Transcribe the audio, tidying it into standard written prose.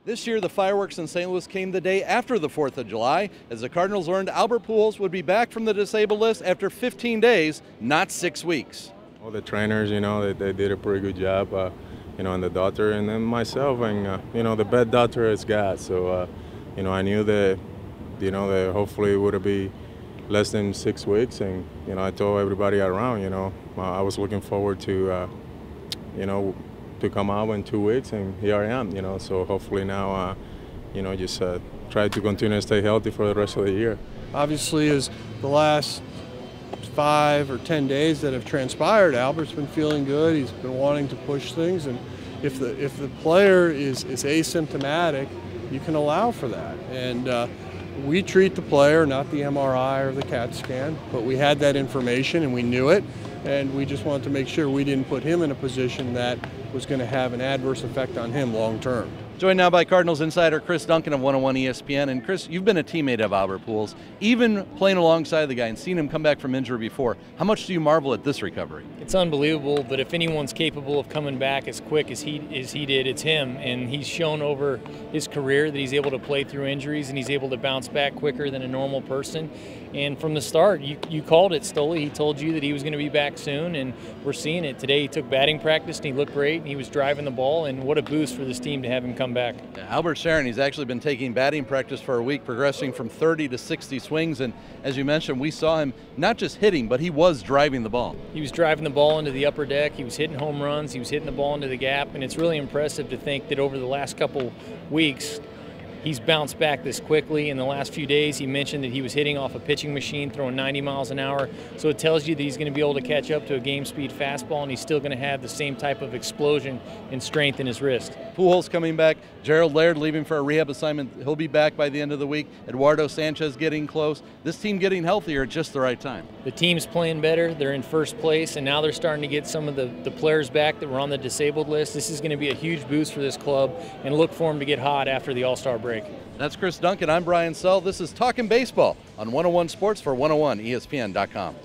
This year, the fireworks in St. Louis came the day after the 4th of July, as the Cardinals learned Albert Pujols would be back from the disabled list after 15 days, not 6 weeks. All the trainers, they did a pretty good job, and the doctor, and then myself, and, the best doctor is God. So, I knew that, that hopefully it would be less than 6 weeks, and, I told everybody around, I was looking forward to, to come out in 2 weeks, and here I am, so hopefully now, just try to continue to stay healthy for the rest of the year. Obviously, as the last 5 or 10 days that have transpired, Albert's been feeling good. He's been wanting to push things, and if the player is asymptomatic, you can allow for that. And we treat the player, not the MRI or the CAT scan, but we had that information and we knew it, and we just wanted to make sure we didn't put him in a position that was going to have an adverse effect on him long term. Joined now by Cardinals insider Chris Duncan of 101 ESPN. And Chris, you've been a teammate of Albert Pujols, even playing alongside the guy and seen him come back from injury before. How much do you marvel at this recovery? It's unbelievable, but if anyone's capable of coming back as quick as he did, it's him. And he's shown over his career that he's able to play through injuries and he's able to bounce back quicker than a normal person. And from the start, you called it, Stull. He told you that he was going to be back soon, and we're seeing it. Today he took batting practice and he looked great, and he was driving the ball, and what a boost for this team to have him come back. Yeah, Albert's sharing, he's actually been taking batting practice for a week, progressing from 30 to 60 swings, and as you mentioned, we saw him not just hitting, but he was driving the ball. He was driving the ball into the upper deck, he was hitting home runs, he was hitting the ball into the gap, and it's really impressive to think that over the last couple weeks, he's bounced back this quickly. In the last few days, he mentioned that he was hitting off a pitching machine, throwing 90 miles an hour. So it tells you that he's going to be able to catch up to a game speed fastball, and he's still going to have the same type of explosion and strength in his wrist. Pujols coming back. Gerald Laird leaving for a rehab assignment. He'll be back by the end of the week. Eduardo Sanchez getting close. This team getting healthier at just the right time. The team's playing better. They're in first place, and now they're starting to get some of the players back that were on the disabled list. This is going to be a huge boost for this club, and look for them to get hot after the All-Star break. That's Chris Duncan. I'm Brian Stull. This is Talking Baseball on 101 Sports for 101ESPN.com.